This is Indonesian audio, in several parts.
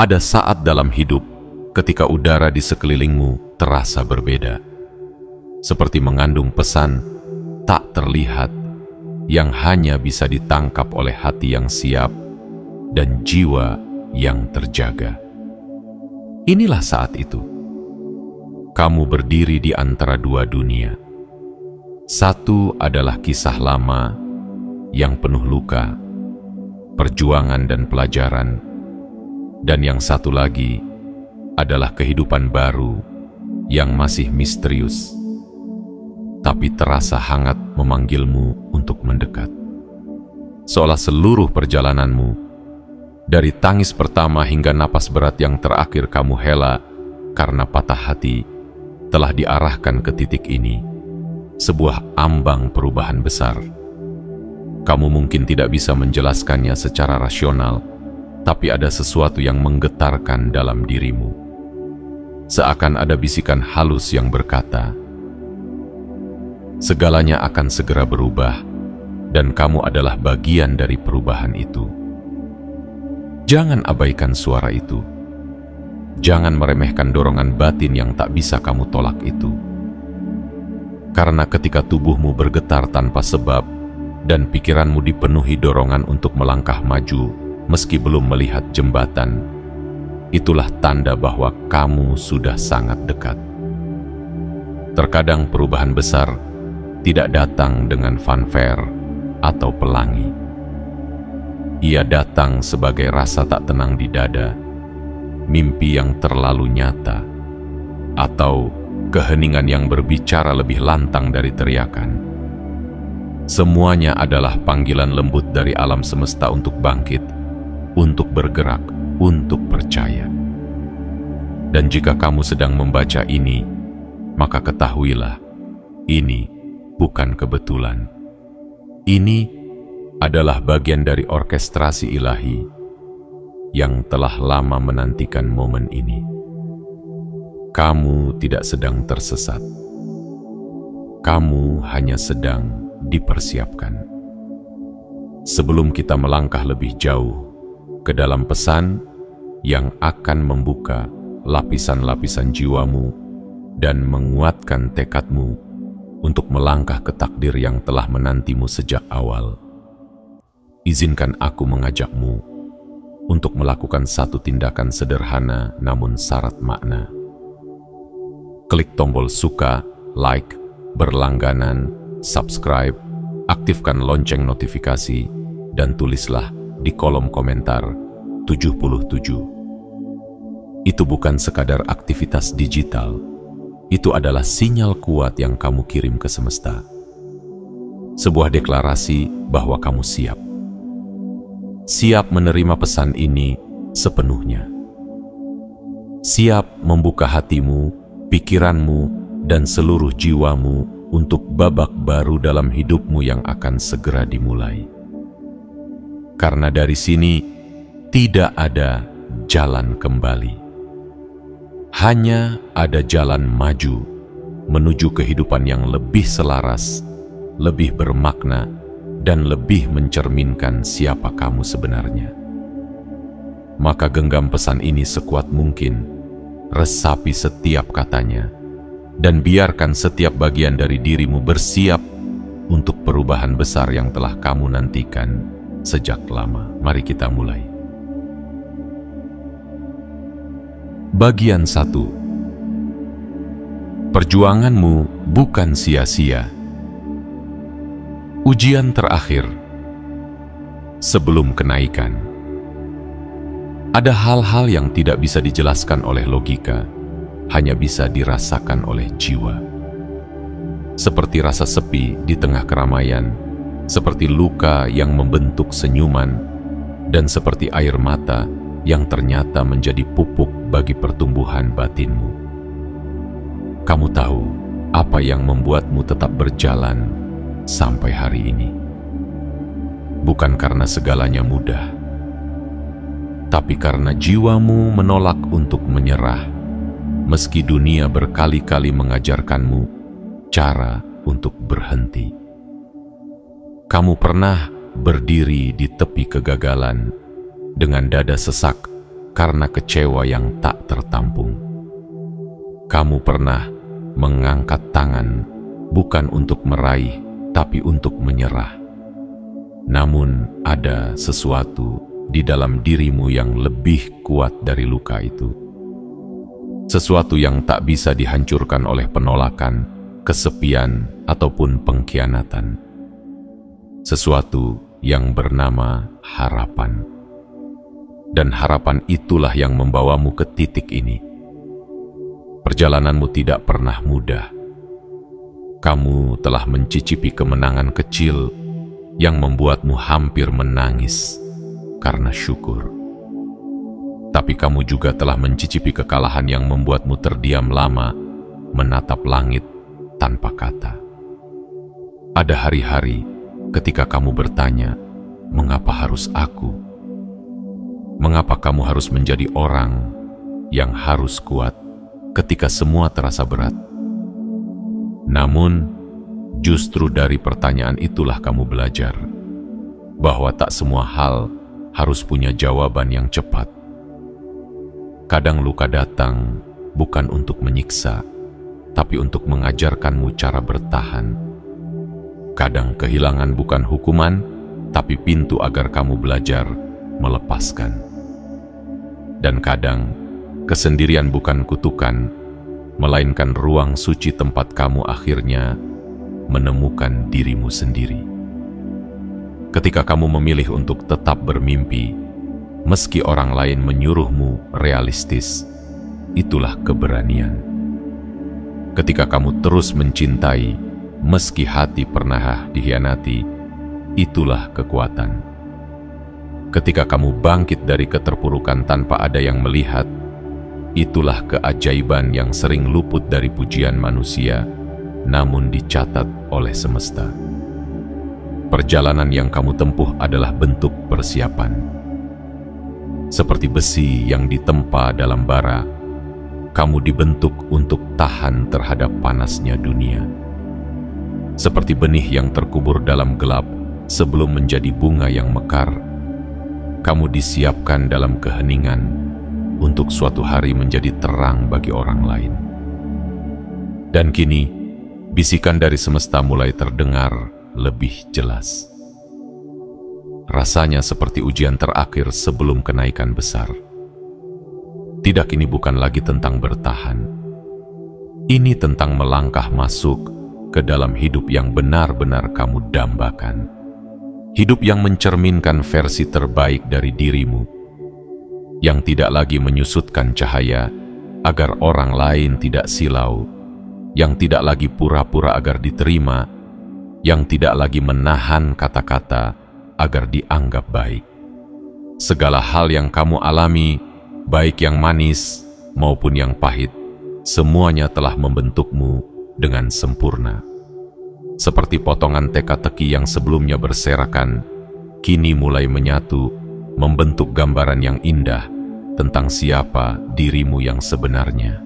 Ada saat dalam hidup ketika udara di sekelilingmu terasa berbeda, seperti mengandung pesan tak terlihat yang hanya bisa ditangkap oleh hati yang siap dan jiwa yang terjaga. Inilah saat itu. Kamu berdiri di antara dua dunia. Satu adalah kisah lama yang penuh luka, perjuangan dan pelajaran, dan yang satu lagi adalah kehidupan baru yang masih misterius, tapi terasa hangat memanggilmu untuk mendekat. Seolah seluruh perjalananmu, dari tangis pertama hingga napas berat yang terakhir kamu hela karena patah hati, telah diarahkan ke titik ini, sebuah ambang perubahan besar. Kamu mungkin tidak bisa menjelaskannya secara rasional, tapi ada sesuatu yang menggetarkan dalam dirimu. Seakan ada bisikan halus yang berkata, segalanya akan segera berubah, dan kamu adalah bagian dari perubahan itu. Jangan abaikan suara itu. Jangan meremehkan dorongan batin yang tak bisa kamu tolak itu. Karena ketika tubuhmu bergetar tanpa sebab dan pikiranmu dipenuhi dorongan untuk melangkah maju meski belum melihat jembatan, itulah tanda bahwa kamu sudah sangat dekat. Terkadang perubahan besar tidak datang dengan fanfare atau pelangi. Ia datang sebagai rasa tak tenang di dada, mimpi yang terlalu nyata, atau keheningan yang berbicara lebih lantang dari teriakan. Semuanya adalah panggilan lembut dari alam semesta untuk bangkit, untuk bergerak, untuk percaya. Dan jika kamu sedang membaca ini, maka ketahuilah, ini bukan kebetulan. Ini adalah bagian dari orkestrasi ilahi yang telah lama menantikan momen ini. Kamu tidak sedang tersesat. Kamu hanya sedang dipersiapkan. Sebelum kita melangkah lebih jauh ke dalam pesan yang akan membuka lapisan-lapisan jiwamu dan menguatkan tekadmu untuk melangkah ke takdir yang telah menantimu sejak awal, izinkan aku mengajakmu untuk melakukan satu tindakan sederhana namun syarat makna. Klik tombol suka, like, berlangganan, subscribe, aktifkan lonceng notifikasi, dan tulislah di kolom komentar 77. Itu bukan sekadar aktivitas digital, itu adalah sinyal kuat yang kamu kirim ke semesta. Sebuah deklarasi bahwa kamu siap. Siap menerima pesan ini sepenuhnya. Siap membuka hatimu, pikiranmu, dan seluruh jiwamu untuk babak baru dalam hidupmu yang akan segera dimulai. Karena dari sini tidak ada jalan kembali. Hanya ada jalan maju menuju kehidupan yang lebih selaras, lebih bermakna, dan lebih mencerminkan siapa kamu sebenarnya. Maka genggam pesan ini sekuat mungkin, resapi setiap katanya, dan biarkan setiap bagian dari dirimu bersiap untuk perubahan besar yang telah kamu nantikan sejak lama. Mari kita mulai. Bagian 1. Perjuanganmu bukan sia-sia. Ujian terakhir sebelum kenaikan. Ada hal-hal yang tidak bisa dijelaskan oleh logika, hanya bisa dirasakan oleh jiwa. Seperti rasa sepi di tengah keramaian, seperti luka yang membentuk senyuman, dan seperti air mata yang ternyata menjadi pupuk bagi pertumbuhan batinmu. Kamu tahu apa yang membuatmu tetap berjalan sampai hari ini. Bukan karena segalanya mudah, tapi karena jiwamu menolak untuk menyerah, meski dunia berkali-kali mengajarkanmu cara untuk berhenti. Kamu pernah berdiri di tepi kegagalan dengan dada sesak karena kecewa yang tak tertampung. Kamu pernah mengangkat tangan bukan untuk meraih, tapi untuk menyerah. Namun ada sesuatu di dalam dirimu yang lebih kuat dari luka itu. Sesuatu yang tak bisa dihancurkan oleh penolakan, kesepian, ataupun pengkhianatan. Sesuatu yang bernama harapan. Dan harapan itulah yang membawamu ke titik ini. Perjalananmu tidak pernah mudah. Kamu telah mencicipi kemenangan kecil yang membuatmu hampir menangis karena syukur. Tapi kamu juga telah mencicipi kekalahan yang membuatmu terdiam lama, menatap langit tanpa kata. Ada hari-hari ketika kamu bertanya, mengapa harus aku? Mengapa kamu harus menjadi orang yang harus kuat ketika semua terasa berat? Namun, justru dari pertanyaan itulah kamu belajar bahwa tak semua hal harus punya jawaban yang cepat. Kadang luka datang bukan untuk menyiksa, tapi untuk mengajarkanmu cara bertahan. Kadang kehilangan bukan hukuman, tapi pintu agar kamu belajar melepaskan. Dan kadang kesendirian bukan kutukan, melainkan ruang suci tempat kamu akhirnya menemukan dirimu sendiri. Ketika kamu memilih untuk tetap bermimpi, meski orang lain menyuruhmu realistis, itulah keberanian. Ketika kamu terus mencintai, meski hati pernah dikhianati, itulah kekuatan. Ketika kamu bangkit dari keterpurukan tanpa ada yang melihat, itulah keajaiban yang sering luput dari pujian manusia, namun dicatat oleh semesta. Perjalanan yang kamu tempuh adalah bentuk persiapan. Seperti besi yang ditempa dalam bara, kamu dibentuk untuk tahan terhadap panasnya dunia. Seperti benih yang terkubur dalam gelap sebelum menjadi bunga yang mekar, kamu disiapkan dalam keheningan untuk suatu hari menjadi terang bagi orang lain. Dan kini, bisikan dari semesta mulai terdengar lebih jelas. Rasanya seperti ujian terakhir sebelum kenaikan besar. Tidak, ini bukan lagi tentang bertahan. Ini tentang melangkah masuk ke dalam hidup yang benar-benar kamu dambakan. Hidup yang mencerminkan versi terbaik dari dirimu, yang tidak lagi menyusutkan cahaya agar orang lain tidak silau, yang tidak lagi pura-pura agar diterima, yang tidak lagi menahan kata-kata agar dianggap baik. Segala hal yang kamu alami, baik yang manis maupun yang pahit, semuanya telah membentukmu dengan sempurna. Seperti potongan teka-teki yang sebelumnya berserakan, kini mulai menyatu, membentuk gambaran yang indah tentang siapa dirimu yang sebenarnya.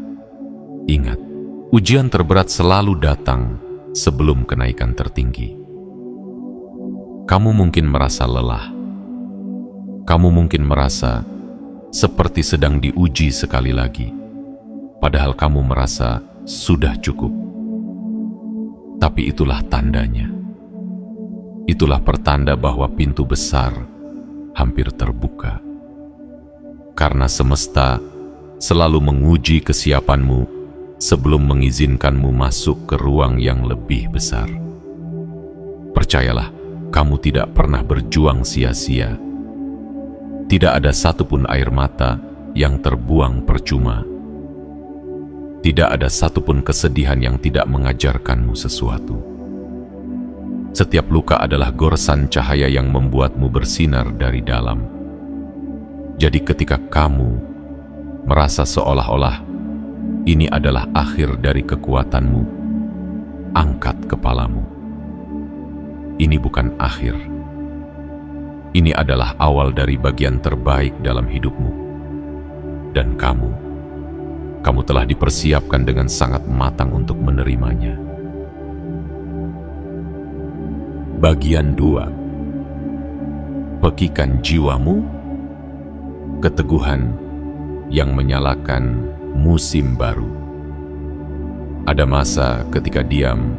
Ingat, ujian terberat selalu datang sebelum kenaikan tertinggi. Kamu mungkin merasa lelah. Kamu mungkin merasa seperti sedang diuji sekali lagi, padahal kamu merasa sudah cukup. Tapi itulah tandanya. Itulah pertanda bahwa pintu besar hampir terbuka. Karena semesta selalu menguji kesiapanmu sebelum mengizinkanmu masuk ke ruang yang lebih besar. Percayalah, kamu tidak pernah berjuang sia-sia. Tidak ada satupun air mata yang terbuang percuma. Tidak ada satupun kesedihan yang tidak mengajarkanmu sesuatu. Setiap luka adalah goresan cahaya yang membuatmu bersinar dari dalam. Jadi ketika kamu merasa seolah-olah ini adalah akhir dari kekuatanmu, angkat kepalamu. Ini bukan akhir. Ini adalah awal dari bagian terbaik dalam hidupmu. Dan kamu telah dipersiapkan dengan sangat matang untuk menerimanya. Bagian 2. Pekikan jiwamu, keteguhan yang menyalakan musim baru. Ada masa ketika diam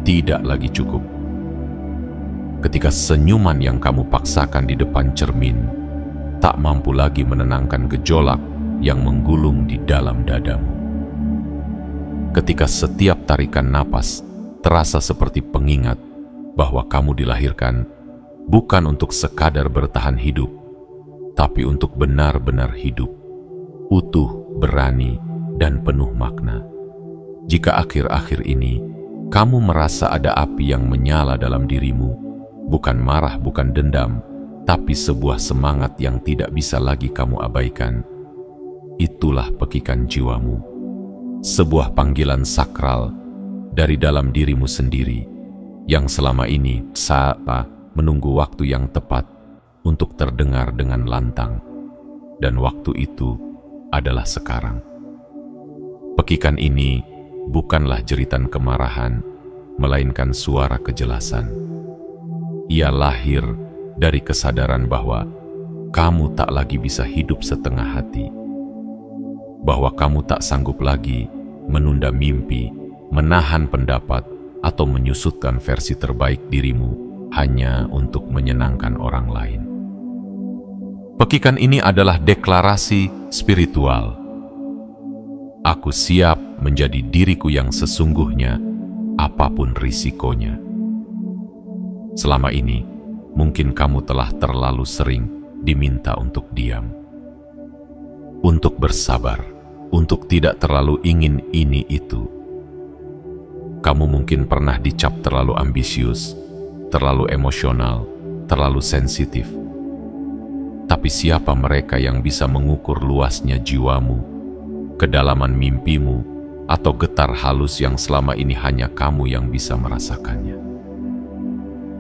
tidak lagi cukup. Ketika senyuman yang kamu paksakan di depan cermin tak mampu lagi menenangkan gejolak yang menggulung di dalam dadamu. Ketika setiap tarikan napas terasa seperti pengingat bahwa kamu dilahirkan bukan untuk sekadar bertahan hidup, tapi untuk benar-benar hidup, utuh, berani, dan penuh makna. Jika akhir-akhir ini kamu merasa ada api yang menyala dalam dirimu, bukan marah, bukan dendam, tapi sebuah semangat yang tidak bisa lagi kamu abaikan, itulah pekikan jiwamu. Sebuah panggilan sakral dari dalam dirimu sendiri yang selama ini menunggu waktu yang tepat untuk terdengar dengan lantang, dan waktu itu adalah sekarang. Pekikan ini bukanlah jeritan kemarahan, melainkan suara kejelasan. Ia lahir dari kesadaran bahwa kamu tak lagi bisa hidup setengah hati, bahwa kamu tak sanggup lagi menunda mimpi, menahan pendapat, atau menyusutkan versi terbaik dirimu hanya untuk menyenangkan orang lain. Pekikan ini adalah deklarasi spiritual. Aku siap menjadi diriku yang sesungguhnya, apapun risikonya. Selama ini, mungkin kamu telah terlalu sering diminta untuk diam, untuk bersabar, untuk tidak terlalu ingin ini itu. Kamu mungkin pernah dicap terlalu ambisius, terlalu emosional, terlalu sensitif. Tapi siapa mereka yang bisa mengukur luasnya jiwamu, kedalaman mimpimu, atau getar halus yang selama ini hanya kamu yang bisa merasakannya?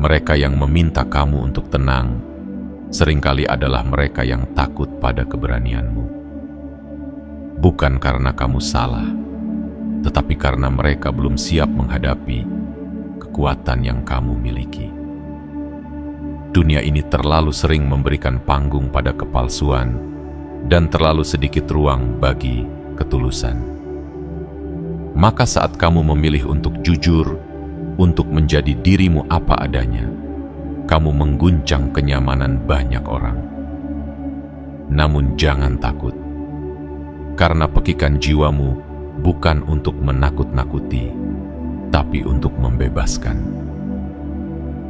Mereka yang meminta kamu untuk tenang seringkali adalah mereka yang takut pada keberanianmu. Bukan karena kamu salah, tetapi karena mereka belum siap menghadapi kekuatan yang kamu miliki. Dunia ini terlalu sering memberikan panggung pada kepalsuan dan terlalu sedikit ruang bagi ketulusan. Maka saat kamu memilih untuk jujur, untuk menjadi dirimu apa adanya, kamu mengguncang kenyamanan banyak orang. Namun jangan takut, karena pekikan jiwamu bukan untuk menakut-nakuti, tapi untuk membebaskan.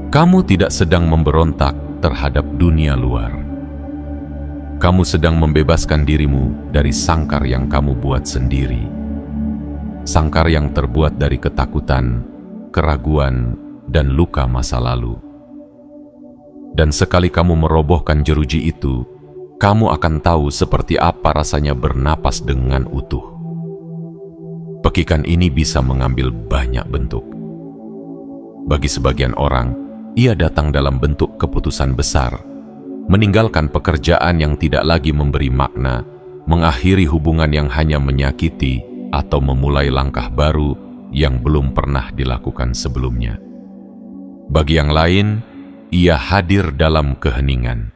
Kamu tidak sedang memberontak terhadap dunia luar. Kamu sedang membebaskan dirimu dari sangkar yang kamu buat sendiri. Sangkar yang terbuat dari ketakutan, keraguan, dan luka masa lalu. Dan sekali kamu merobohkan jeruji itu, kamu akan tahu seperti apa rasanya bernapas dengan utuh. Pekikan ini bisa mengambil banyak bentuk. Bagi sebagian orang, ia datang dalam bentuk keputusan besar, meninggalkan pekerjaan yang tidak lagi memberi makna, mengakhiri hubungan yang hanya menyakiti, atau memulai langkah baru yang belum pernah dilakukan sebelumnya. Bagi yang lain, ia hadir dalam keheningan,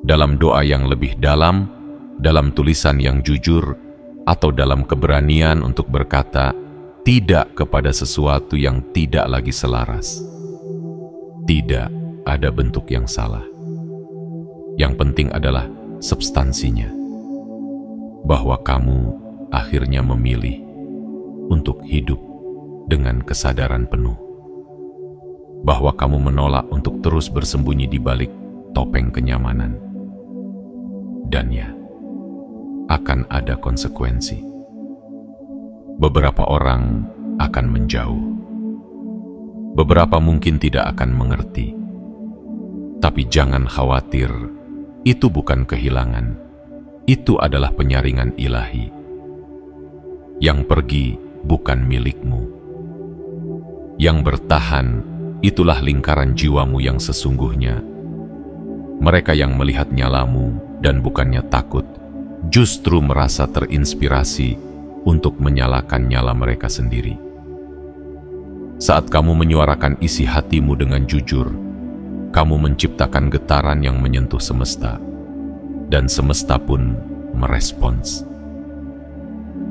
dalam doa yang lebih dalam, dalam tulisan yang jujur, atau dalam keberanian untuk berkata tidak kepada sesuatu yang tidak lagi selaras. Tidak ada bentuk yang salah. Yang penting adalah substansinya, bahwa kamu akhirnya memilih untuk hidup dengan kesadaran penuh, bahwa kamu menolak untuk terus bersembunyi di balik topeng kenyamanan. Dan ya, akan ada konsekuensi. Beberapa orang akan menjauh, beberapa mungkin tidak akan mengerti. Tapi jangan khawatir, itu bukan kehilangan, itu adalah penyaringan ilahi. Yang pergi bukan milikmu. Yang bertahan, itulah lingkaran jiwamu yang sesungguhnya. Mereka yang melihat nyalamu dan bukannya takut, justru merasa terinspirasi untuk menyalakan nyala mereka sendiri. Saat kamu menyuarakan isi hatimu dengan jujur, kamu menciptakan getaran yang menyentuh semesta, dan semesta pun merespons.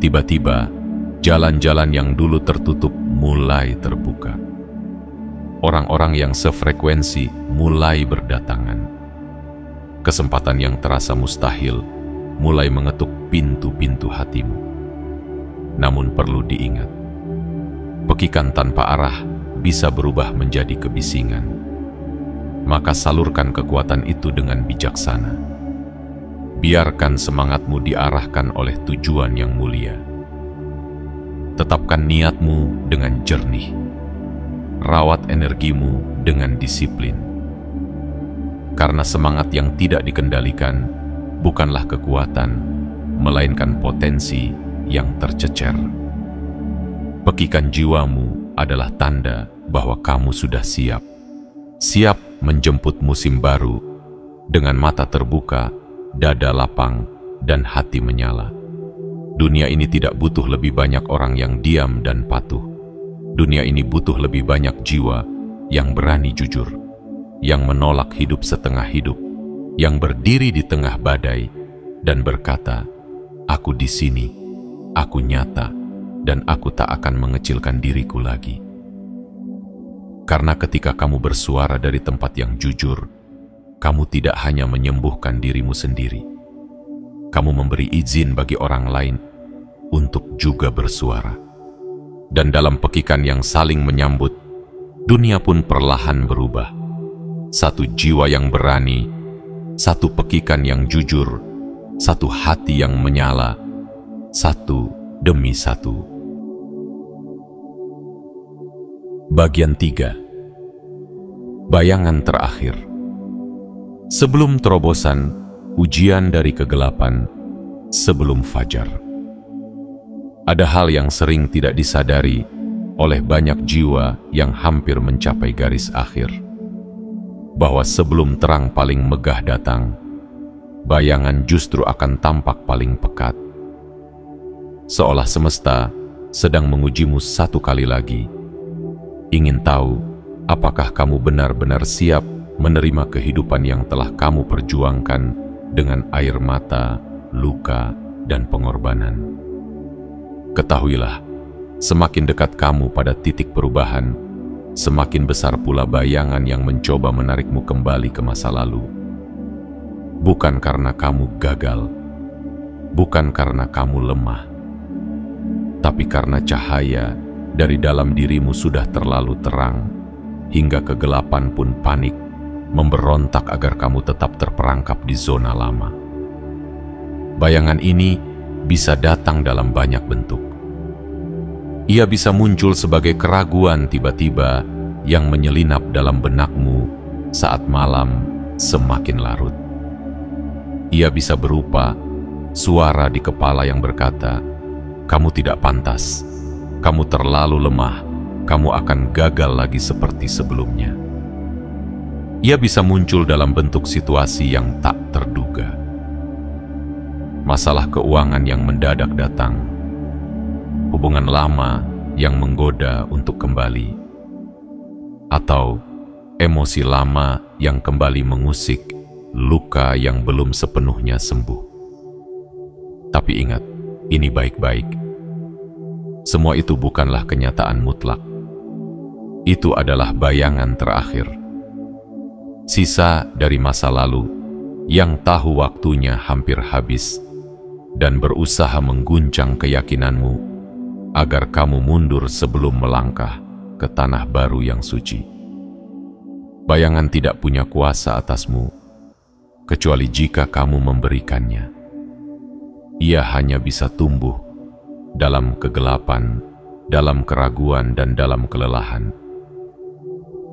Tiba-tiba, jalan-jalan yang dulu tertutup mulai terbuka. Orang-orang yang sefrekuensi mulai berdatangan. Kesempatan yang terasa mustahil mulai mengetuk pintu-pintu hatimu. Namun perlu diingat, pekikan tanpa arah bisa berubah menjadi kebisingan. Maka salurkan kekuatan itu dengan bijaksana. Biarkan semangatmu diarahkan oleh tujuan yang mulia. Tetapkan niatmu dengan jernih. Rawat energimu dengan disiplin. Karena semangat yang tidak dikendalikan bukanlah kekuatan, melainkan potensi yang tercecer. Pekikan jiwamu adalah tanda bahwa kamu sudah siap. Siap menjemput musim baru dengan mata terbuka, dada lapang, dan hati menyala. Dunia ini tidak butuh lebih banyak orang yang diam dan patuh. Dunia ini butuh lebih banyak jiwa yang berani jujur, yang menolak hidup setengah hidup, yang berdiri di tengah badai dan berkata, "Aku di sini, aku nyata, dan aku tak akan mengecilkan diriku lagi." Karena ketika kamu bersuara dari tempat yang jujur, kamu tidak hanya menyembuhkan dirimu sendiri. Kamu memberi izin bagi orang lain untuk juga bersuara. Dan dalam pekikan yang saling menyambut, dunia pun perlahan berubah. Satu jiwa yang berani, satu pekikan yang jujur, satu hati yang menyala, satu demi satu. Bagian 3. Bayangan terakhir. Sebelum terobosan, ujian dari kegelapan, sebelum fajar. Ada hal yang sering tidak disadari oleh banyak jiwa yang hampir mencapai garis akhir. Bahwa sebelum terang paling megah datang, bayangan justru akan tampak paling pekat. Seolah semesta sedang mengujimu satu kali lagi. Ingin tahu apakah kamu benar-benar siap menerima kehidupan yang telah kamu perjuangkan dengan air mata, luka, dan pengorbanan. Ketahuilah, semakin dekat kamu pada titik perubahan, semakin besar pula bayangan yang mencoba menarikmu kembali ke masa lalu. Bukan karena kamu gagal, bukan karena kamu lemah, tapi karena cahaya dari dalam dirimu sudah terlalu terang, hingga kegelapan pun panik memberontak agar kamu tetap terperangkap di zona lama. Bayangan ini bisa datang dalam banyak bentuk. Ia bisa muncul sebagai keraguan tiba-tiba yang menyelinap dalam benakmu saat malam semakin larut. Ia bisa berupa suara di kepala yang berkata, "Kamu tidak pantas, kamu terlalu lemah, kamu akan gagal lagi seperti sebelumnya." Ia bisa muncul dalam bentuk situasi yang tak terduga. Masalah keuangan yang mendadak datang, hubungan lama yang menggoda untuk kembali, atau emosi lama yang kembali mengusik luka yang belum sepenuhnya sembuh. Tapi ingat, ini baik-baik. Semua itu bukanlah kenyataan mutlak. Itu adalah bayangan terakhir. Sisa dari masa lalu yang tahu waktunya hampir habis dan berusaha mengguncang keyakinanmu agar kamu mundur sebelum melangkah ke tanah baru yang suci. Bayangan tidak punya kuasa atasmu kecuali jika kamu memberikannya. Ia hanya bisa tumbuh dalam kegelapan, dalam keraguan, dan dalam kelelahan.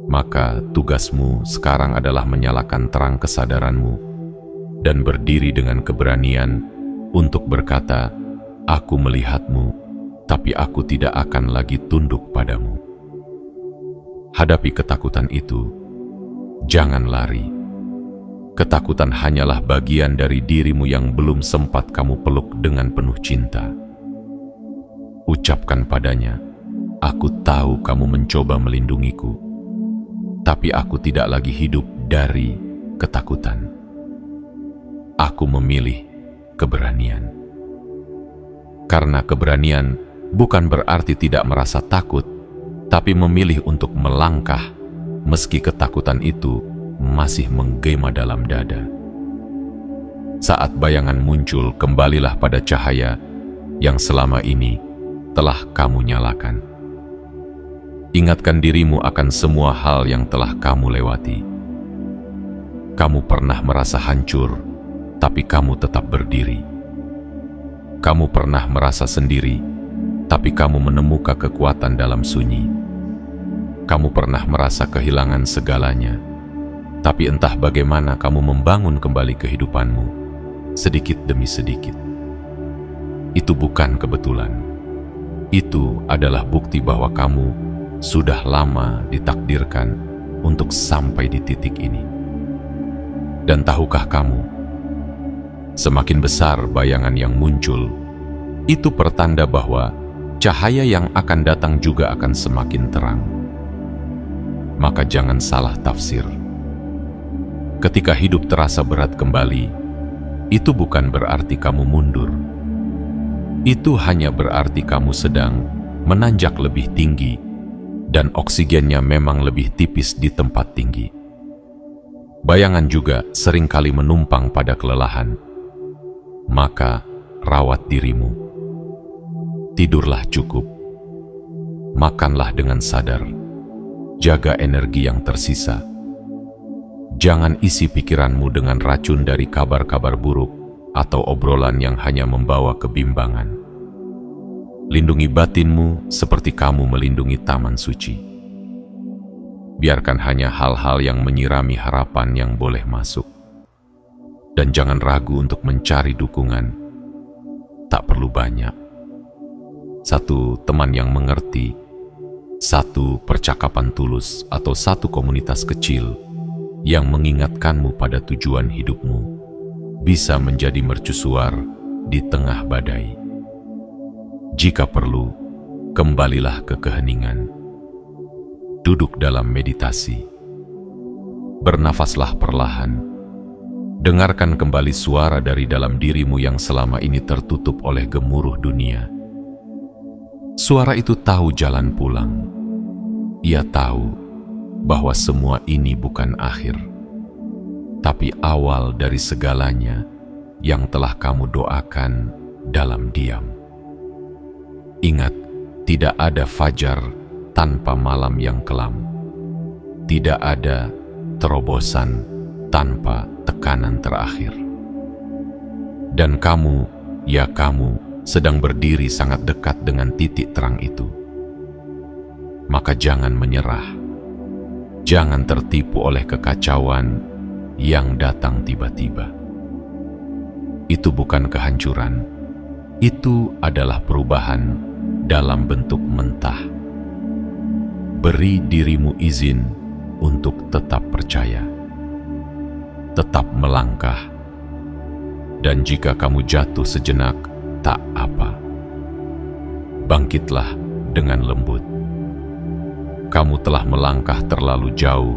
Maka tugasmu sekarang adalah menyalakan terang kesadaranmu dan berdiri dengan keberanian untuk berkata, "Aku melihatmu, tapi aku tidak akan lagi tunduk padamu." Hadapi ketakutan itu, jangan lari. Ketakutan hanyalah bagian dari dirimu yang belum sempat kamu peluk dengan penuh cinta. Ucapkan padanya, "Aku tahu kamu mencoba melindungiku, tapi aku tidak lagi hidup dari ketakutan. Aku memilih keberanian. Karena keberanian bukan berarti tidak merasa takut, tapi memilih untuk melangkah meski ketakutan itu masih menggema dalam dada. Saat bayangan muncul, kembalilah pada cahaya yang selama ini telah kamu nyalakan. Ingatkan dirimu akan semua hal yang telah kamu lewati. Kamu pernah merasa hancur, tapi kamu tetap berdiri. Kamu pernah merasa sendiri, tapi kamu menemukan kekuatan dalam sunyi. Kamu pernah merasa kehilangan segalanya, tapi entah bagaimana kamu membangun kembali kehidupanmu, sedikit demi sedikit. Itu bukan kebetulan. Itu adalah bukti bahwa kamu sudah lama ditakdirkan untuk sampai di titik ini. Dan tahukah kamu, semakin besar bayangan yang muncul, itu pertanda bahwa cahaya yang akan datang juga akan semakin terang. Maka jangan salah tafsir. Ketika hidup terasa berat kembali, itu bukan berarti kamu mundur. Itu hanya berarti kamu sedang menanjak lebih tinggi dan oksigennya memang lebih tipis di tempat tinggi. Bayangan juga seringkali menumpang pada kelelahan. Maka rawat dirimu. Tidurlah cukup. Makanlah dengan sadar. Jaga energi yang tersisa. Jangan isi pikiranmu dengan racun dari kabar-kabar buruk atau obrolan yang hanya membawa kebimbangan. Lindungi batinmu seperti kamu melindungi taman suci. Biarkan hanya hal-hal yang menyirami harapan yang boleh masuk. Dan jangan ragu untuk mencari dukungan. Tak perlu banyak. Satu teman yang mengerti, satu percakapan tulus atau satu komunitas kecil yang mengingatkanmu pada tujuan hidupmu bisa menjadi mercusuar di tengah badai. Jika perlu, kembalilah ke keheningan. Duduk dalam meditasi. Bernafaslah perlahan. Dengarkan kembali suara dari dalam dirimu yang selama ini tertutup oleh gemuruh dunia. Suara itu tahu jalan pulang. Ia tahu bahwa semua ini bukan akhir, tapi awal dari segalanya yang telah kamu doakan dalam diam. Ingat, tidak ada fajar tanpa malam yang kelam. Tidak ada terobosan tanpa tekanan terakhir. Dan kamu, ya kamu, sedang berdiri sangat dekat dengan titik terang itu. Maka jangan menyerah. Jangan tertipu oleh kekacauan yang datang tiba-tiba. Itu bukan kehancuran. Itu adalah perubahan dalam bentuk mentah. Beri dirimu izin untuk tetap percaya, tetap melangkah, dan jika kamu jatuh sejenak, tak apa. Bangkitlah dengan lembut. Kamu telah melangkah terlalu jauh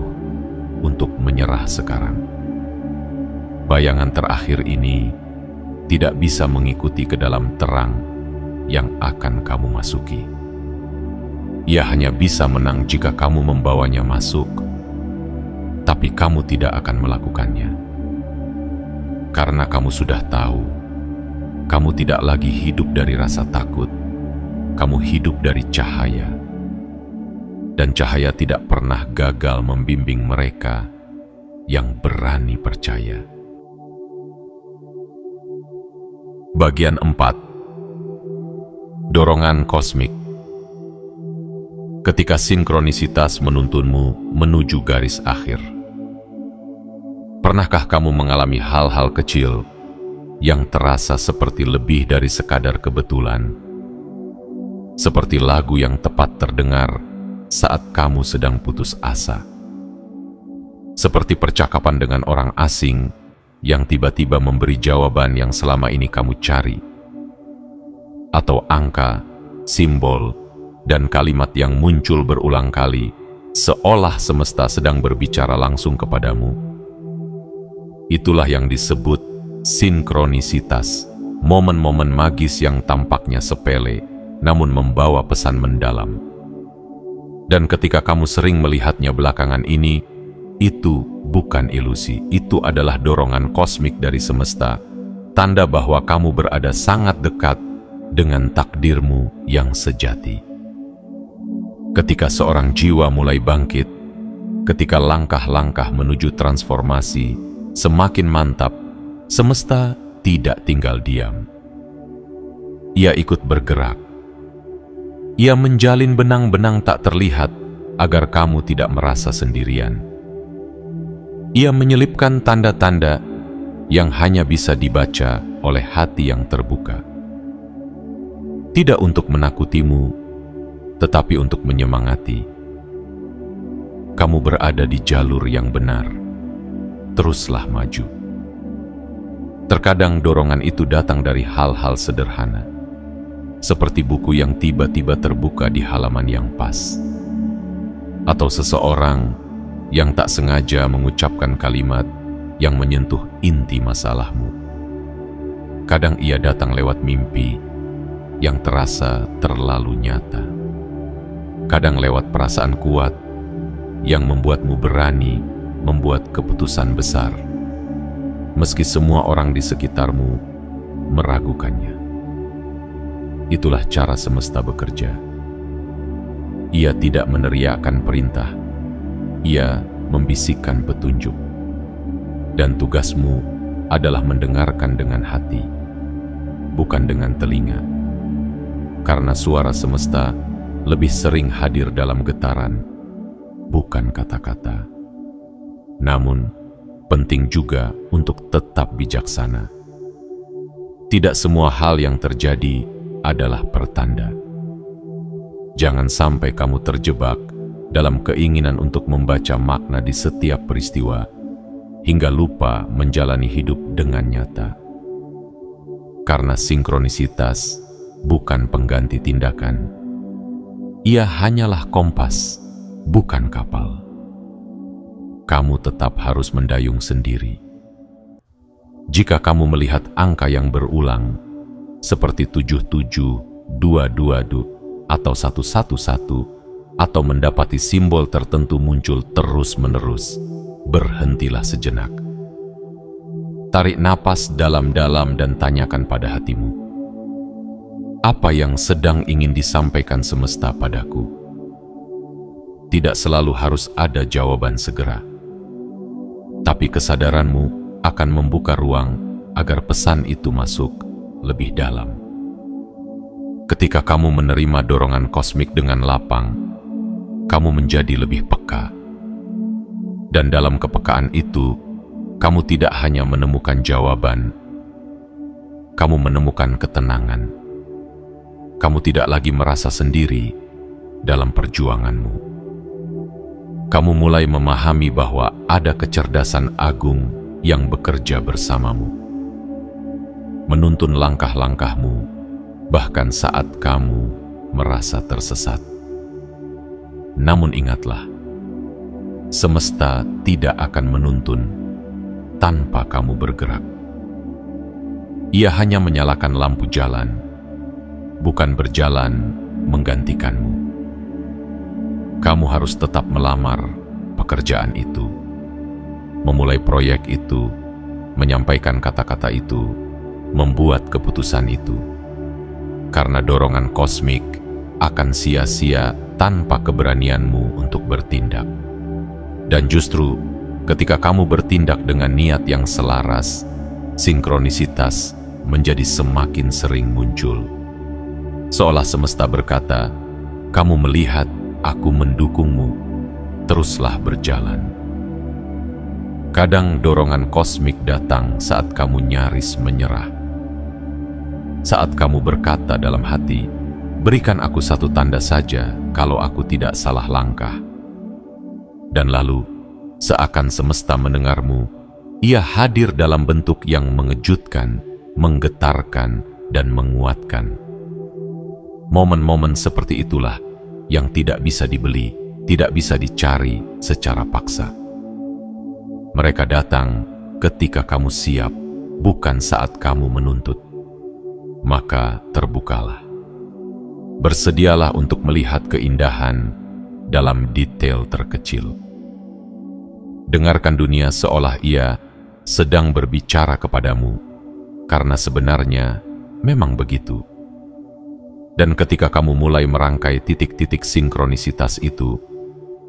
untuk menyerah sekarang. Bayangan terakhir ini tidak bisa mengikuti ke dalam terang yang akan kamu masuki. Ia hanya bisa menang jika kamu membawanya masuk, tapi kamu tidak akan melakukannya. Karena kamu sudah tahu, kamu tidak lagi hidup dari rasa takut, kamu hidup dari cahaya. Dan cahaya tidak pernah gagal membimbing mereka yang berani percaya. Bagian 4. Dorongan kosmik. Ketika sinkronisitas menuntunmu menuju garis akhir. Pernahkah kamu mengalami hal-hal kecil yang terasa seperti lebih dari sekadar kebetulan? Seperti lagu yang tepat terdengar saat kamu sedang putus asa. Seperti percakapan dengan orang asing yang tiba-tiba memberi jawaban yang selama ini kamu cari. Atau angka, simbol, dan kalimat yang muncul berulang kali, seolah semesta sedang berbicara langsung kepadamu. Itulah yang disebut sinkronisitas. momen-momen magis yang tampaknya sepele, namun membawa pesan mendalam. Dan ketika kamu sering melihatnya belakangan ini, itu bukan ilusi, itu adalah dorongan kosmik dari semesta, tanda bahwa kamu berada sangat dekat dengan takdirmu yang sejati. Ketika seorang jiwa mulai bangkit, ketika langkah-langkah menuju transformasi semakin mantap, semesta tidak tinggal diam. Ia ikut bergerak. Ia menjalin benang-benang tak terlihat agar kamu tidak merasa sendirian. Ia menyelipkan tanda-tanda yang hanya bisa dibaca oleh hati yang terbuka. Tidak untuk menakutimu, tetapi untuk menyemangati. Kamu berada di jalur yang benar. Teruslah maju. Terkadang dorongan itu datang dari hal-hal sederhana, seperti buku yang tiba-tiba terbuka di halaman yang pas, atau seseorang yang tak sengaja mengucapkan kalimat yang menyentuh inti masalahmu. Kadang ia datang lewat mimpi yang terasa terlalu nyata. Kadang lewat perasaan kuat yang membuatmu berani membuat keputusan besar, meski semua orang di sekitarmu meragukannya. Itulah cara semesta bekerja. Ia tidak meneriakkan perintah, ia membisikkan petunjuk. Dan tugasmu adalah mendengarkan dengan hati, bukan dengan telinga. Karena suara semesta lebih sering hadir dalam getaran, bukan kata-kata. Namun, penting juga untuk tetap bijaksana. Tidak semua hal yang terjadi adalah pertanda. Jangan sampai kamu terjebak dalam keinginan untuk membaca makna di setiap peristiwa, hingga lupa menjalani hidup dengan nyata. Karena sinkronisitas bukan pengganti tindakan. Ia hanyalah kompas, bukan kapal. Kamu tetap harus mendayung sendiri. Jika kamu melihat angka yang berulang, seperti 77, 22, atau 111, atau mendapati simbol tertentu muncul terus-menerus, berhentilah sejenak. Tarik napas dalam-dalam dan tanyakan pada hatimu, apa yang sedang ingin disampaikan semesta padaku? Tidak selalu harus ada jawaban segera, tapi kesadaranmu akan membuka ruang agar pesan itu masuk lebih dalam. Ketika kamu menerima dorongan kosmik dengan lapang, kamu menjadi lebih peka. Dan dalam kepekaan itu, kamu tidak hanya menemukan jawaban, kamu menemukan ketenangan. Kamu tidak lagi merasa sendiri dalam perjuanganmu. Kamu mulai memahami bahwa ada kecerdasan agung yang bekerja bersamamu, menuntun langkah-langkahmu, bahkan saat kamu merasa tersesat. Namun ingatlah, semesta tidak akan menuntun tanpa kamu bergerak. Ia hanya menyalakan lampu jalan, bukan berjalan menggantikanmu. Kamu harus tetap melamar pekerjaan itu, memulai proyek itu, menyampaikan kata-kata itu, membuat keputusan itu. Karena dorongan kosmik akan sia-sia tanpa keberanianmu untuk bertindak. Dan justru ketika kamu bertindak dengan niat yang selaras, sinkronisitas menjadi semakin sering muncul. Seolah semesta berkata, kamu melihat aku mendukungmu, teruslah berjalan. Kadang dorongan kosmik datang saat kamu nyaris menyerah. Saat kamu berkata dalam hati, berikan aku satu tanda saja kalau aku tidak salah langkah. Dan lalu, seakan semesta mendengarmu, ia hadir dalam bentuk yang mengejutkan, menggetarkan, dan menguatkan. Momen-momen seperti itulah yang tidak bisa dibeli, tidak bisa dicari secara paksa. Mereka datang ketika kamu siap, bukan saat kamu menuntut. maka terbukalah. Bersedialah untuk melihat keindahan dalam detail terkecil. Dengarkan dunia seolah ia sedang berbicara kepadamu, karena sebenarnya memang begitu. Dan ketika kamu mulai merangkai titik-titik sinkronisitas itu,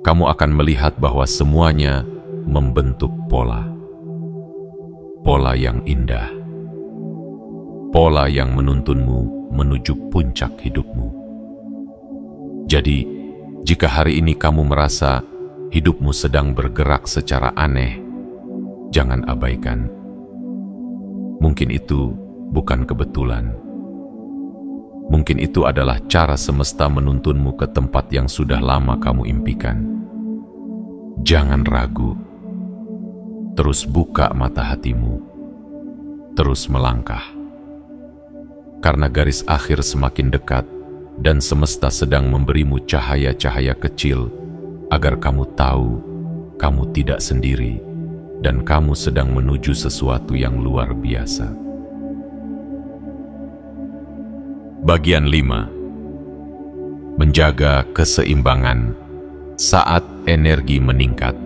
kamu akan melihat bahwa semuanya membentuk pola. Pola yang indah. Pola yang menuntunmu menuju puncak hidupmu. Jadi, jika hari ini kamu merasa hidupmu sedang bergerak secara aneh, jangan abaikan. Mungkin itu bukan kebetulan. Mungkin itu adalah cara semesta menuntunmu ke tempat yang sudah lama kamu impikan. Jangan ragu. Terus buka mata hatimu. Terus melangkah. Karena garis akhir semakin dekat dan semesta sedang memberimu cahaya-cahaya kecil agar kamu tahu kamu tidak sendiri dan kamu sedang menuju sesuatu yang luar biasa. Bagian 5. Menjaga keseimbangan saat energi meningkat.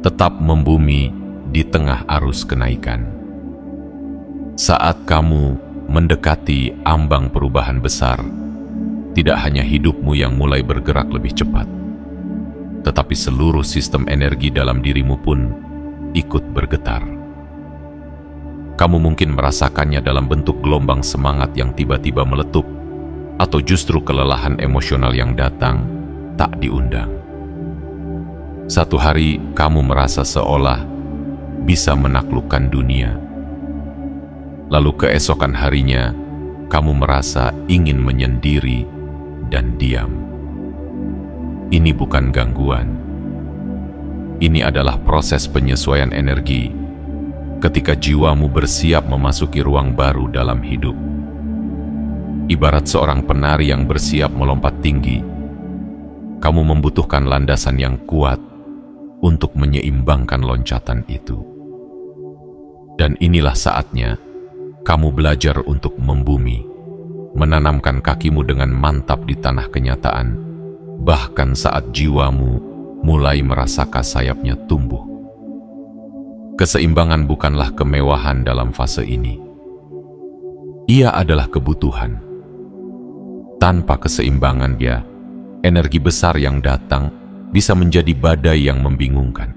Tetap membumi di tengah arus kenaikan. Saat kamu mendekati ambang perubahan besar, tidak hanya hidupmu yang mulai bergerak lebih cepat, tetapi seluruh sistem energi dalam dirimu pun ikut bergetar. Kamu mungkin merasakannya dalam bentuk gelombang semangat yang tiba-tiba meletup, atau justru kelelahan emosional yang datang tak diundang. Satu hari kamu merasa seolah bisa menaklukkan dunia. Lalu keesokan harinya, kamu merasa ingin menyendiri dan diam. Ini bukan gangguan. Ini adalah proses penyesuaian energi ketika jiwamu bersiap memasuki ruang baru dalam hidup. Ibarat seorang penari yang bersiap melompat tinggi, kamu membutuhkan landasan yang kuat untuk menyeimbangkan loncatan itu. Dan inilah saatnya kamu belajar untuk membumi, menanamkan kakimu dengan mantap di tanah kenyataan, bahkan saat jiwamu mulai merasakan sayapnya tumbuh. Keseimbangan bukanlah kemewahan dalam fase ini. Ia adalah kebutuhan. Tanpa keseimbangan energi besar yang datang bisa menjadi badai yang membingungkan.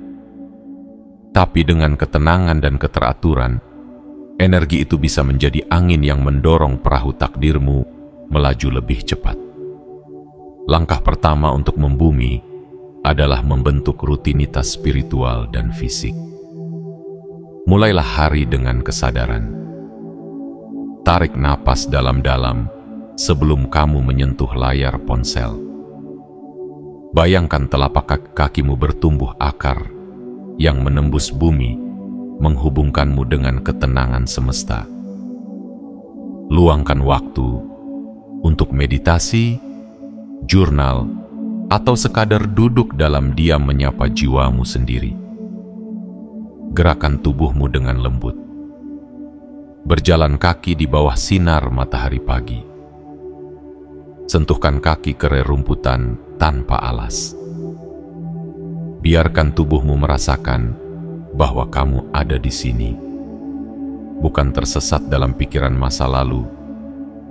Tapi dengan ketenangan dan keteraturan, energi itu bisa menjadi angin yang mendorong perahu takdirmu melaju lebih cepat. Langkah pertama untuk membumi adalah membentuk rutinitas spiritual dan fisik. Mulailah hari dengan kesadaran. Tarik napas dalam-dalam sebelum kamu menyentuh layar ponsel. Bayangkan telapak kakimu bertumbuh akar yang menembus bumi, menghubungkanmu dengan ketenangan semesta. Luangkan waktu untuk meditasi, jurnal, atau sekadar duduk dalam diam menyapa jiwamu sendiri. Gerakan tubuhmu dengan lembut. Berjalan kaki di bawah sinar matahari pagi. Sentuhkan kaki ke rerumputan tanpa alas. Biarkan tubuhmu merasakan bahwa kamu ada di sini, bukan tersesat dalam pikiran masa lalu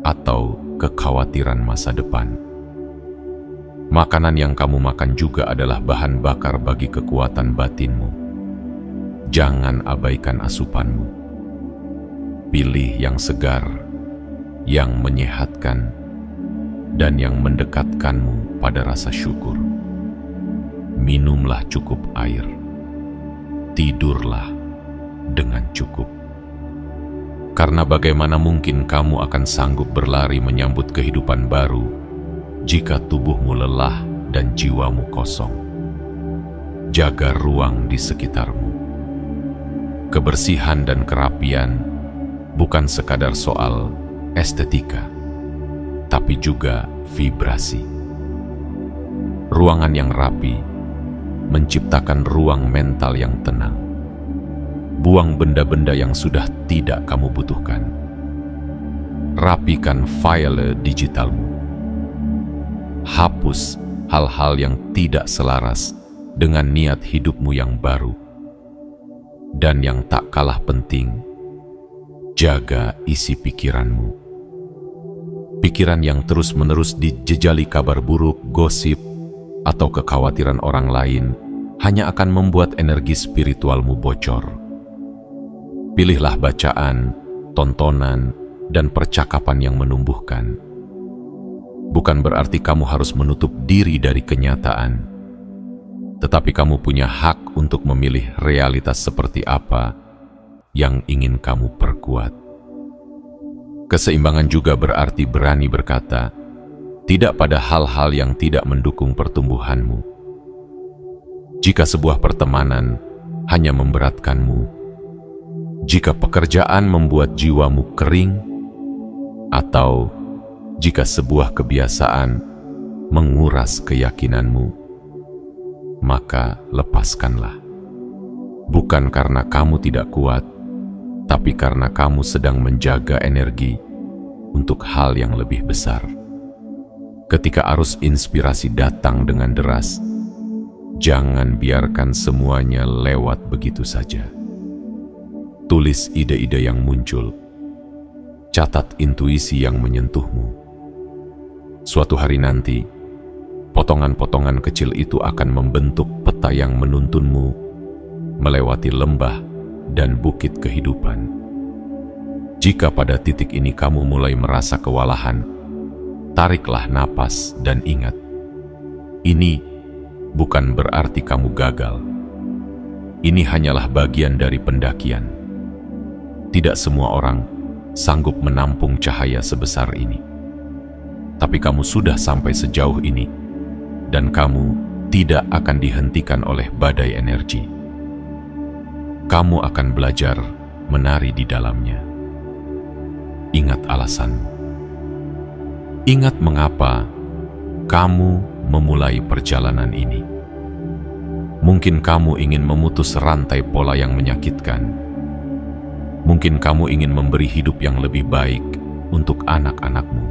atau kekhawatiran masa depan. Makanan yang kamu makan juga adalah bahan bakar bagi kekuatan batinmu. Jangan abaikan asupanmu. Pilih yang segar, yang menyehatkan, dan yang mendekatkanmu pada rasa syukur. Minumlah cukup air. Tidurlah dengan cukup. Karena bagaimana mungkin kamu akan sanggup berlari menyambut kehidupan baru jika tubuhmu lelah dan jiwamu kosong. Jaga ruang di sekitarmu. Kebersihan dan kerapian bukan sekadar soal estetika, tapi juga vibrasi. Ruangan yang rapi menciptakan ruang mental yang tenang. Buang benda-benda yang sudah tidak kamu butuhkan. rapikan file digitalmu. Hapus hal-hal yang tidak selaras dengan niat hidupmu yang baru. Dan yang tak kalah penting, jaga isi pikiranmu. Pikiran yang terus-menerus dijejali kabar buruk, gosip, atau kekhawatiran orang lain hanya akan membuat energi spiritualmu bocor. Pilihlah bacaan, tontonan, dan percakapan yang menumbuhkan. Bukan berarti kamu harus menutup diri dari kenyataan, tetapi kamu punya hak untuk memilih realitas seperti apa yang ingin kamu perkuat. Keseimbangan juga berarti berani berkata tidak pada hal-hal yang tidak mendukung pertumbuhanmu. Jika sebuah pertemanan hanya memberatkanmu, jika pekerjaan membuat jiwamu kering, atau jika sebuah kebiasaan menguras keyakinanmu, maka lepaskanlah. Bukan karena kamu tidak kuat, tapi karena kamu sedang menjaga energi untuk hal yang lebih besar. Ketika arus inspirasi datang dengan deras, jangan biarkan semuanya lewat begitu saja. Tulis ide-ide yang muncul. Catat intuisi yang menyentuhmu. Suatu hari nanti, potongan-potongan kecil itu akan membentuk peta yang menuntunmu melewati lembah dan bukit kehidupan. Jika pada titik ini kamu mulai merasa kewalahan, tariklah napas dan ingat, ini bukan berarti kamu gagal. Ini hanyalah bagian dari pendakian. Tidak semua orang sanggup menampung cahaya sebesar ini. Tapi kamu sudah sampai sejauh ini, dan kamu tidak akan dihentikan oleh badai energi. Kamu akan belajar menari di dalamnya. Ingat alasanmu. Ingat mengapa kamu memulai perjalanan ini. Mungkin kamu ingin memutus rantai pola yang menyakitkan. Mungkin kamu ingin memberi hidup yang lebih baik untuk anak-anakmu.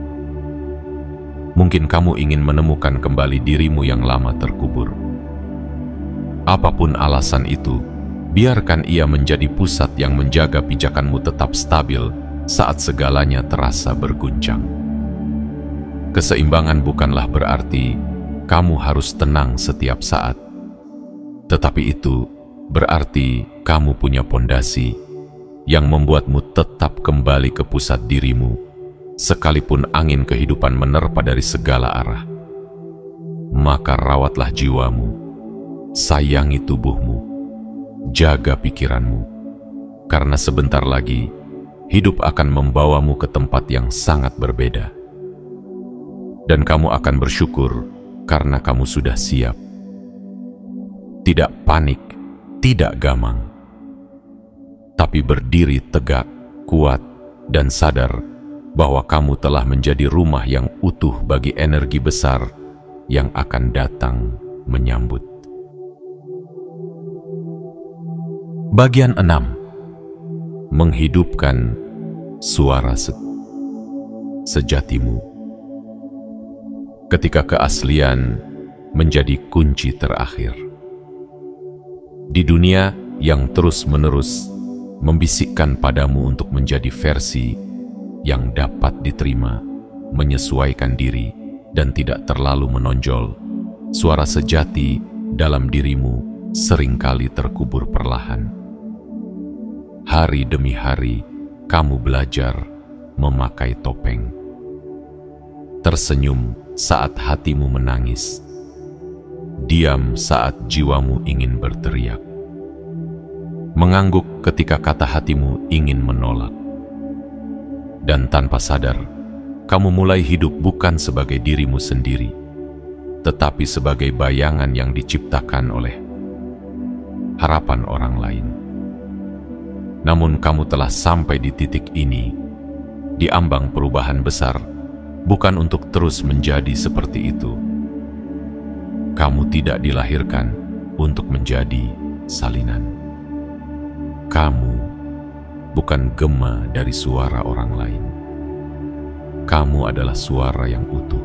Mungkin kamu ingin menemukan kembali dirimu yang lama terkubur. Apapun alasan itu, biarkan ia menjadi pusat yang menjaga pijakanmu tetap stabil saat segalanya terasa berguncang. Keseimbangan bukanlah berarti kamu harus tenang setiap saat, tetapi itu berarti kamu punya pondasi yang membuatmu tetap kembali ke pusat dirimu, sekalipun angin kehidupan menerpa dari segala arah. Maka rawatlah jiwamu, sayangi tubuhmu, jaga pikiranmu, karena sebentar lagi hidup akan membawamu ke tempat yang sangat berbeda. Dan kamu akan bersyukur karena kamu sudah siap. Tidak panik, tidak gamang, tapi berdiri tegak, kuat, dan sadar bahwa kamu telah menjadi rumah yang utuh bagi energi besar yang akan datang menyambut. Bagian 6. Menghidupkan suara sejatimu. Ketika keaslian menjadi kunci terakhir. Di dunia yang terus-menerus membisikkan padamu untuk menjadi versi yang dapat diterima, menyesuaikan diri, dan tidak terlalu menonjol, suara sejati dalam dirimu seringkali terkubur perlahan. Hari demi hari, kamu belajar memakai topeng. Tersenyum saat hatimu menangis. Diam saat jiwamu ingin berteriak. Mengangguk ketika kata hatimu ingin menolak. Dan tanpa sadar, kamu mulai hidup bukan sebagai dirimu sendiri, tetapi sebagai bayangan yang diciptakan oleh harapan orang lain. Namun kamu telah sampai di titik ini, di ambang perubahan besar, bukan untuk terus menjadi seperti itu. Kamu tidak dilahirkan untuk menjadi salinan. Kamu bukan gema dari suara orang lain. kamu adalah suara yang utuh,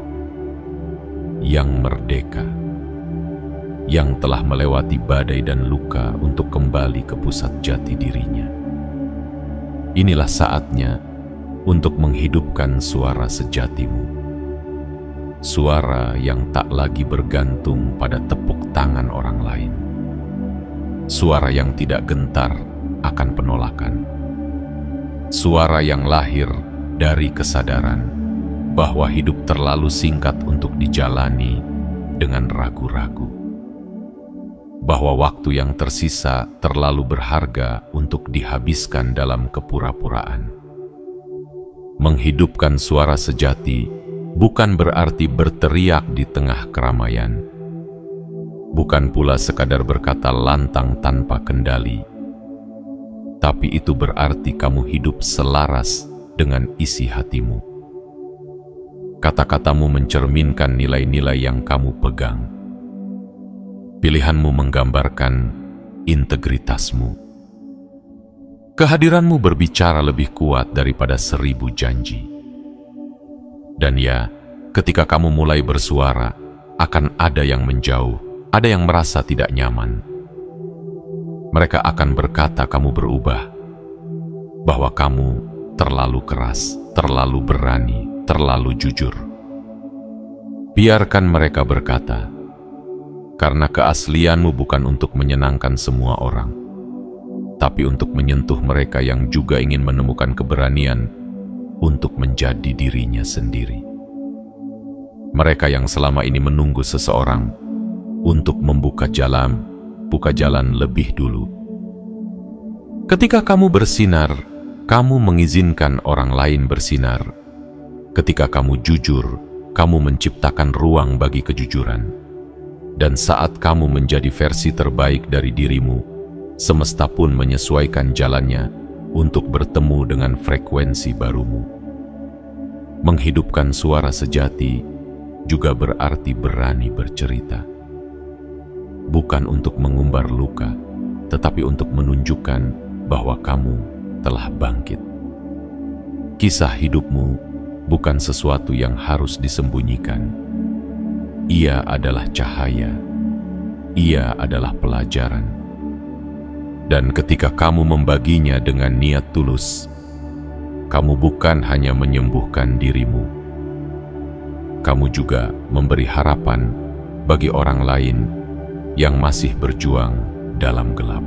yang merdeka, yang telah melewati badai dan luka untuk kembali ke pusat jati dirinya. Inilah saatnya untuk menghidupkan suara sejatimu, suara yang tak lagi bergantung pada tepuk tangan orang lain, suara yang tidak gentar akan penolakan, suara yang lahir dari kesadaran bahwa hidup terlalu singkat untuk dijalani dengan ragu-ragu, bahwa waktu yang tersisa terlalu berharga untuk dihabiskan dalam kepura-puraan. Menghidupkan suara sejati bukan berarti berteriak di tengah keramaian, bukan pula sekadar berkata lantang tanpa kendali, tapi itu berarti kamu hidup selaras dengan isi hatimu. Kata-katamu mencerminkan nilai-nilai yang kamu pegang. Pilihanmu menggambarkan integritasmu. Kehadiranmu berbicara lebih kuat daripada 1000 janji. Dan ya, ketika kamu mulai bersuara, akan ada yang menjauh, ada yang merasa tidak nyaman. Mereka akan berkata kamu berubah, bahwa kamu terlalu keras, terlalu berani, terlalu jujur. Biarkan mereka berkata, karena keaslianmu bukan untuk menyenangkan semua orang, tapi untuk menyentuh mereka yang juga ingin menemukan keberanian untuk menjadi dirinya sendiri. Mereka yang selama ini menunggu seseorang untuk membuka jalan, buka jalan lebih dulu. Ketika kamu bersinar, kamu mengizinkan orang lain bersinar. Ketika kamu jujur, kamu menciptakan ruang bagi kejujuran. Dan saat kamu menjadi versi terbaik dari dirimu, semesta pun menyesuaikan jalannya untuk bertemu dengan frekuensi barumu. Menghidupkan suara sejati juga berarti berani bercerita. Bukan untuk mengumbar luka, tetapi untuk menunjukkan bahwa kamu telah bangkit. Kisah hidupmu bukan sesuatu yang harus disembunyikan. Ia adalah cahaya. Ia adalah pelajaran. Dan ketika kamu membaginya dengan niat tulus, kamu bukan hanya menyembuhkan dirimu, kamu juga memberi harapan bagi orang lain yang masih berjuang dalam gelap.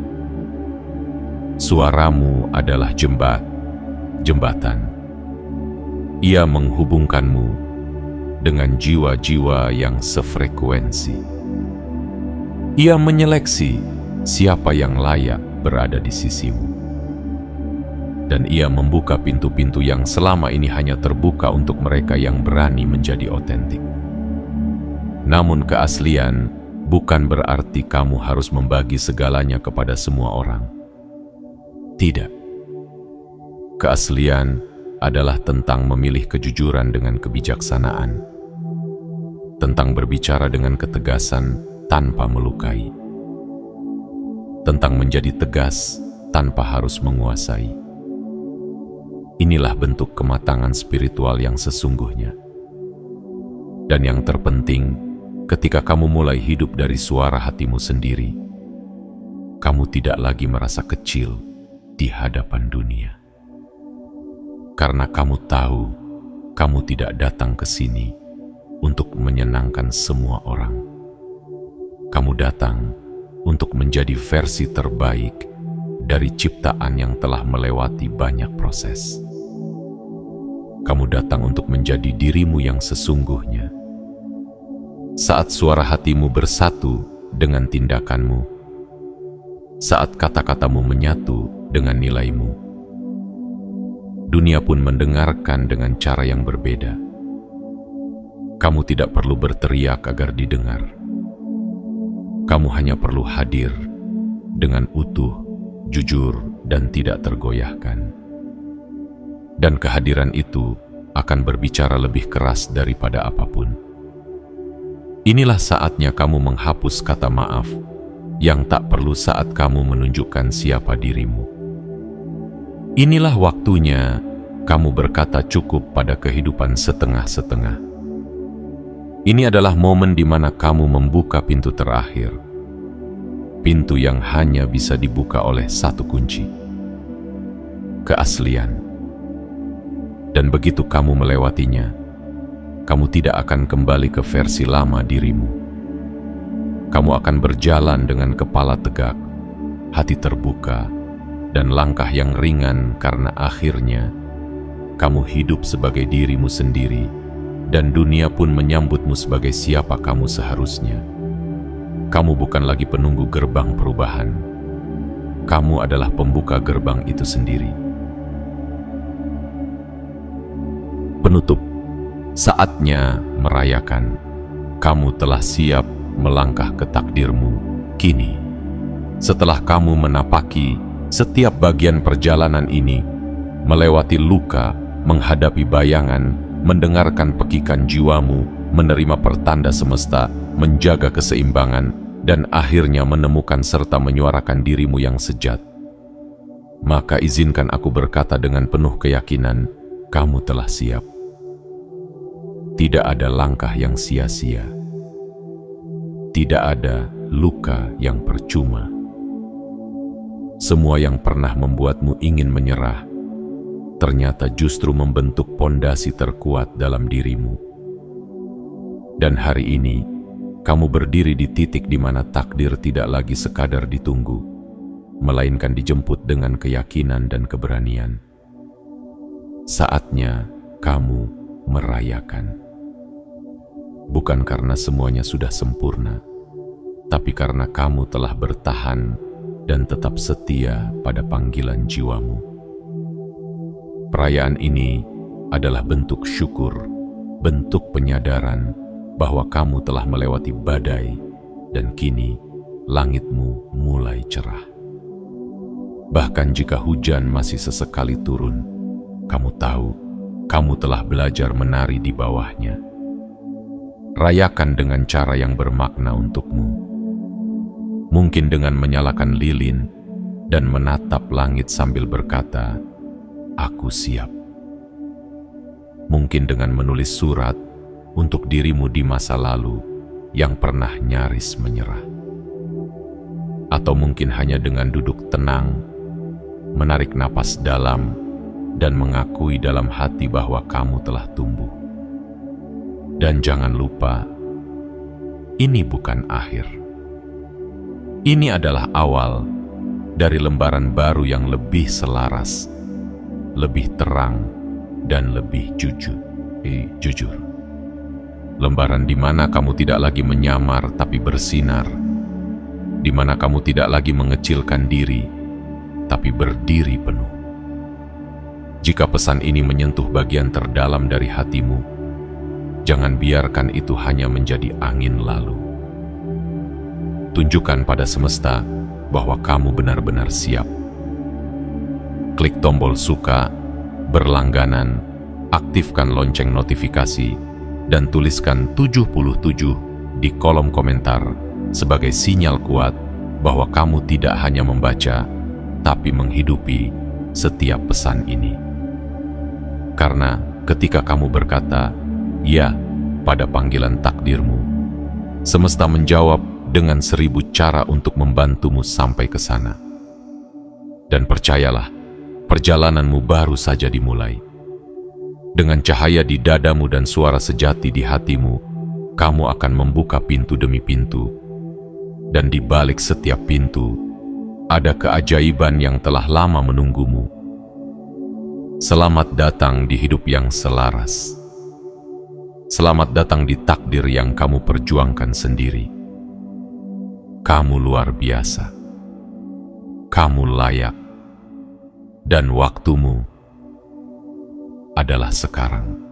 Suaramu adalah jembatan. Ia menghubungkanmu dengan jiwa-jiwa yang sefrekuensi. Ia menyeleksi siapa yang layak berada di sisimu. Dan ia membuka pintu-pintu yang selama ini hanya terbuka untuk mereka yang berani menjadi otentik. Namun keaslian bukan berarti kamu harus membagi segalanya kepada semua orang. Tidak. Keaslian adalah tentang memilih kejujuran dengan kebijaksanaan, tentang berbicara dengan ketegasan tanpa melukai, tentang menjadi tegas tanpa harus menguasai. Inilah bentuk kematangan spiritual yang sesungguhnya. Dan yang terpenting, ketika kamu mulai hidup dari suara hatimu sendiri, kamu tidak lagi merasa kecil di hadapan dunia. Karena kamu tahu, kamu tidak datang ke sini untuk menyenangkan semua orang. Kamu datang untuk menjadi versi terbaik dari ciptaan yang telah melewati banyak proses. Kamu datang untuk menjadi dirimu yang sesungguhnya. Saat suara hatimu bersatu dengan tindakanmu, saat kata-katamu menyatu dengan nilaimu, dunia pun mendengarkan dengan cara yang berbeda. Kamu tidak perlu berteriak agar didengar. Kamu hanya perlu hadir dengan utuh, jujur, dan tidak tergoyahkan. Dan kehadiran itu akan berbicara lebih keras daripada apapun. Inilah saatnya kamu menghapus kata maaf yang tak perlu saat kamu menunjukkan siapa dirimu. Inilah waktunya kamu berkata cukup pada kehidupan setengah-setengah. Ini adalah momen di mana kamu membuka pintu terakhir, pintu yang hanya bisa dibuka oleh satu kunci: keaslian. Dan begitu kamu melewatinya, kamu tidak akan kembali ke versi lama dirimu. Kamu akan berjalan dengan kepala tegak, hati terbuka, dan langkah yang ringan, karena akhirnya kamu hidup sebagai dirimu sendiri, dan dunia pun menyambutmu sebagai siapa kamu seharusnya. Kamu bukan lagi penunggu gerbang perubahan. Kamu adalah pembuka gerbang itu sendiri. Penutup, saatnya merayakan. Kamu telah siap melangkah ke takdirmu kini. Setelah kamu menapaki setiap bagian perjalanan ini, melewati luka, menghadapi bayangan, mendengarkan pekikan jiwamu, menerima pertanda semesta, menjaga keseimbangan, dan akhirnya menemukan serta menyuarakan dirimu yang sejat, maka izinkan aku berkata dengan penuh keyakinan, kamu telah siap. Tidak ada langkah yang sia-sia. Tidak ada luka yang percuma. Semua yang pernah membuatmu ingin menyerah, ternyata justru membentuk pondasi terkuat dalam dirimu. Dan hari ini, kamu berdiri di titik di mana takdir tidak lagi sekadar ditunggu, melainkan dijemput dengan keyakinan dan keberanian. Saatnya kamu merayakan. Bukan karena semuanya sudah sempurna, tapi karena kamu telah bertahan dan tetap setia pada panggilan jiwamu. Perayaan ini adalah bentuk syukur, bentuk penyadaran bahwa kamu telah melewati badai dan kini langitmu mulai cerah. Bahkan jika hujan masih sesekali turun, kamu tahu kamu telah belajar menari di bawahnya. Rayakan dengan cara yang bermakna untukmu. Mungkin dengan menyalakan lilin dan menatap langit sambil berkata, "Aku siap." Mungkin dengan menulis surat untuk dirimu di masa lalu yang pernah nyaris menyerah. Atau mungkin hanya dengan duduk tenang, menarik napas dalam, dan mengakui dalam hati bahwa kamu telah tumbuh. Dan jangan lupa, ini bukan akhir. Ini adalah awal dari lembaran baru yang lebih selaras, lebih terang, dan lebih jujur. Lembaran di mana kamu tidak lagi menyamar tapi bersinar, di mana kamu tidak lagi mengecilkan diri tapi berdiri penuh. Jika pesan ini menyentuh bagian terdalam dari hatimu, jangan biarkan itu hanya menjadi angin lalu. Tunjukkan pada semesta bahwa kamu benar-benar siap. Klik tombol suka, berlangganan, aktifkan lonceng notifikasi, dan tuliskan 77 di kolom komentar sebagai sinyal kuat bahwa kamu tidak hanya membaca, tapi menghidupi setiap pesan ini. Karena ketika kamu berkata, "Ya," pada panggilan takdirmu, semesta menjawab dengan 1000 cara untuk membantumu sampai ke sana. Dan percayalah, perjalananmu baru saja dimulai. Dengan cahaya di dadamu dan suara sejati di hatimu, kamu akan membuka pintu demi pintu. Dan di balik setiap pintu, ada keajaiban yang telah lama menunggumu. Selamat datang di hidup yang selaras. Selamat datang di takdir yang kamu perjuangkan sendiri. Kamu luar biasa. Kamu layak. Dan waktumu adalah sekarang.